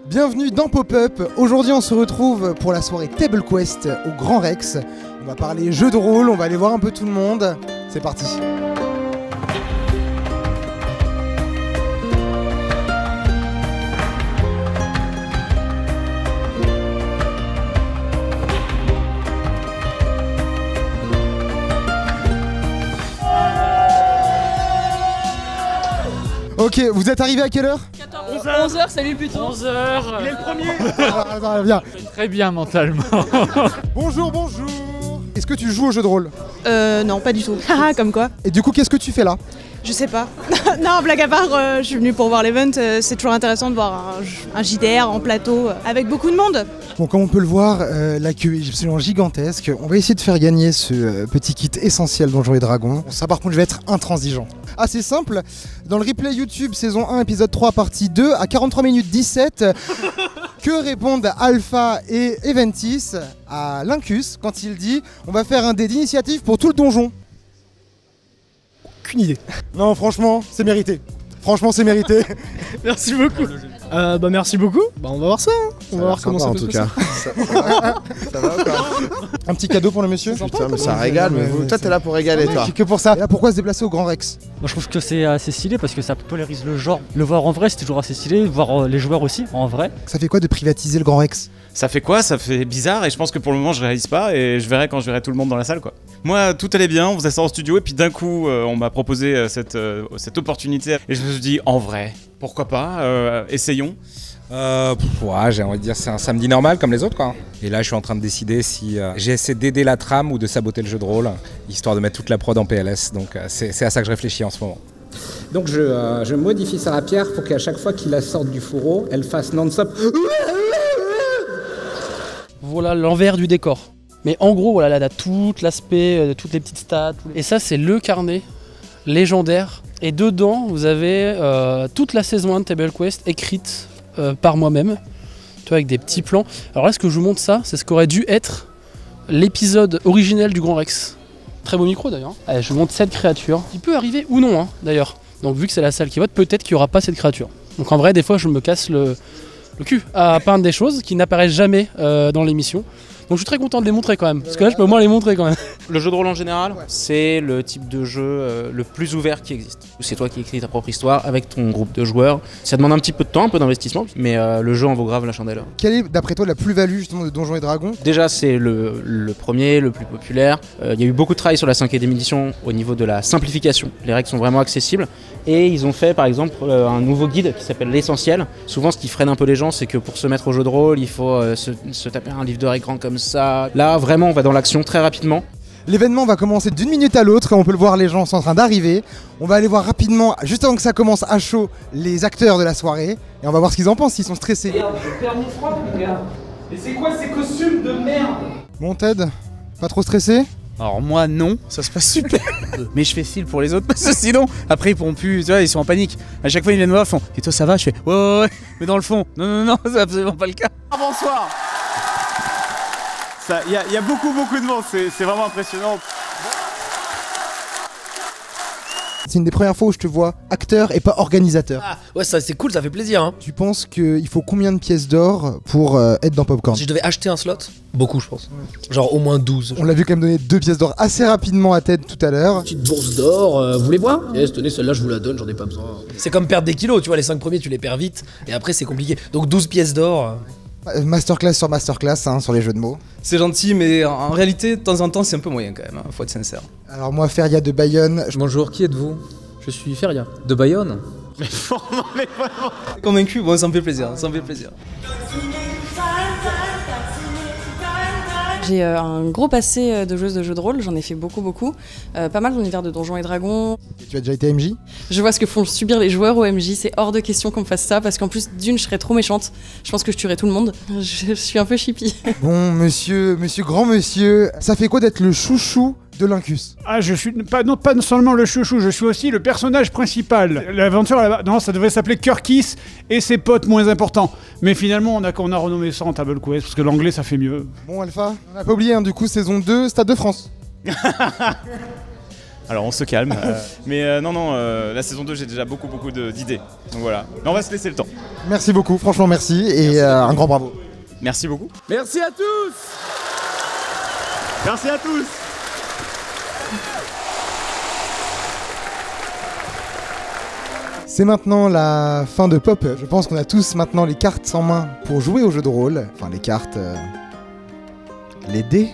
Bienvenue dans Pop-Up. Aujourd'hui on se retrouve pour la soirée Table Quest au Grand Rex. On va parler jeux de rôle, on va aller voir un peu tout le monde. C'est parti. Ok, vous êtes arrivé à quelle heure? 11h, salut plutôt. 11h. Il est le premier. Viens. Très bien mentalement. Bonjour, bonjour. Est-ce que tu joues au jeu de rôle? Non, pas du tout. Haha, comme quoi? Et du coup, qu'est-ce que tu fais là? Je sais pas. Non, blague à part, je suis venue pour voir l'event. C'est toujours intéressant de voir un JDR en plateau avec beaucoup de monde. Bon, comme on peut le voir, l'accueil est absolument gigantesque. On va essayer de faire gagner ce petit kit essentiel Donjons et Dragons. Ça, par contre, je vais être intransigeant. Assez simple, dans le replay YouTube saison 1 épisode 3 partie 2 à 43 minutes 17, que répondent Alpha et Eventis à Lincus quand il dit on va faire un dé d'initiative pour tout le donjon? Aucune idée. Non, franchement, c'est mérité. Franchement, c'est mérité. Merci beaucoup. Merci beaucoup. On va voir ça. Hein. On va voir comment ça en peut tout se cas. Ça va ou pas? Un petit cadeau pour le monsieur? Putain, mais ça régale. Mais toi, t'es là pour régaler, toi. C'est que pour ça. Et là, pourquoi se déplacer au Grand Rex? Moi je trouve que c'est assez stylé parce que ça polarise le genre. Le voir en vrai c'est toujours assez stylé, voir les joueurs aussi en vrai. Ça fait quoi de privatiser le Grand Rex? Ça fait quoi? Ça fait bizarre et je pense que pour le moment je réalise pas et je verrai quand je verrai tout le monde dans la salle quoi. Moi tout allait bien, on faisait ça en studio et puis d'un coup on m'a proposé cette opportunité et je me suis dit en vrai, pourquoi pas, essayons. Ouais, j'ai envie de dire c'est un samedi normal comme les autres quoi. Et là je suis en train de décider si j'essaie d'aider la trame ou de saboter le jeu de rôle, histoire de mettre toute la prod en PLS, donc c'est à ça que je réfléchis en ce moment. Donc je modifie Sarah Pierre pour qu'à chaque fois qu'il la sorte du fourreau, elle fasse non-stop. Voilà l'envers du décor. Mais en gros, voilà, là, tout l'aspect, toutes les petites stats. Et ça, c'est le carnet légendaire. Et dedans, vous avez toute la saison 1 de Table Quest écrite par moi-même, tu vois, avec des petits plans. Alors là, ce que je vous montre, ça, c'est ce qu'aurait dû être l'épisode originel du Grand Rex. Très beau micro d'ailleurs. Allez, je vous montre cette créature. Il peut arriver ou non, hein, d'ailleurs. Donc vu que c'est la salle qui vote, peut-être qu'il n'y aura pas cette créature. Donc en vrai, des fois, je me casse le cul à peindre des choses qui n'apparaissent jamais dans l'émission. Donc je suis très content de les montrer quand même, parce que là je peux au moins les montrer quand même. Le jeu de rôle en général, c'est le type de jeu le plus ouvert qui existe. C'est toi qui écris ta propre histoire avec ton groupe de joueurs. Ça demande un petit peu de temps, un peu d'investissement, mais le jeu en vaut grave la chandelle. Quelle est d'après toi la plus-value justement de Donjons et Dragons? Déjà c'est le premier, le plus populaire. Il y a eu beaucoup de travail sur la 5e édition au niveau de la simplification. Les règles sont vraiment accessibles. Et ils ont fait par exemple un nouveau guide qui s'appelle l'essentiel. Souvent ce qui freine un peu les gens, c'est que pour se mettre au jeu de rôle, il faut se taper un livre de règles grand comme ça. Là vraiment on va dans l'action très rapidement. L'événement va commencer d'une minute à l'autre, on peut le voir, les gens sont en train d'arriver. On va aller voir rapidement, juste avant que ça commence à chaud, les acteurs de la soirée. Et on va voir ce qu'ils en pensent, s'ils sont stressés. Merde, je perds mon froid les gars. Et c'est quoi ces costumes de merde? Bon Ted, pas trop stressé? Alors moi non, ça se passe super. Mais je fais style pour les autres parce que sinon après ils pourront plus, tu vois, ils sont en panique. À chaque fois ils viennent me voir, ils font et toi ça va? Je fais ouais. Mais dans le fond, non, c'est absolument pas le cas. Bonsoir. Il y a beaucoup de monde, c'est vraiment impressionnant. C'est une des premières fois où je te vois acteur et pas organisateur. Ah ouais, ça c'est cool, ça fait plaisir hein. Tu penses qu'il faut combien de pièces d'or pour être dans Popcorn? Si je devais acheter un slot, beaucoup je pense. Genre au moins 12. On l'a vu quand même donner 2 pièces d'or assez rapidement à Ted tout à l'heure. Petite bourse d'or, vous voulez voir? Yes, tenez, celle-là je vous la donne, j'en ai pas besoin. C'est comme perdre des kilos, tu vois, les 5 premiers tu les perds vite et après c'est compliqué. Donc 12 pièces d'or. Masterclass sur masterclass hein, sur les jeux de mots. C'est gentil, mais en réalité, de temps en temps, c'est un peu moyen quand même, hein, faut être sincère. Alors moi, Feria de Bayonne. Bonjour, qui êtes-vous? Je suis Feria. De Bayonne? Mais vraiment. Convaincu? Bon, ça me fait plaisir, ça me fait plaisir. J'ai un gros passé de joueuse de jeux de rôle, j'en ai fait beaucoup. Pas mal d'univers de Donjons et Dragons. Tu as déjà été MJ? Je vois ce que font subir les joueurs au MJ, c'est hors de question qu'on me fasse ça, parce qu'en plus d'une, je serais trop méchante. Je pense que je tuerais tout le monde. Je suis un peu chippie. Bon, grand monsieur, ça fait quoi d'être le chouchou de Lincus? Ah, je suis pas seulement le chouchou, je suis aussi le personnage principal. L'aventure, non, ça devrait s'appeler Kirkis et ses potes moins importants. Mais finalement, on a renommé ça en Table Quest, parce que l'anglais, ça fait mieux. Bon, Alpha, on n'a pas oublié, hein, du coup, saison 2, Stade de France. Alors on se calme. Mais non, la saison 2, j'ai déjà beaucoup d'idées. Donc voilà. Mais on va se laisser le temps. Merci beaucoup, franchement merci et un grand bravo. Merci beaucoup. Merci à tous. Merci à tous. C'est maintenant la fin de Pop. Je pense qu'on a tous maintenant les cartes en main pour jouer au jeu de rôle. Enfin les cartes... les dés.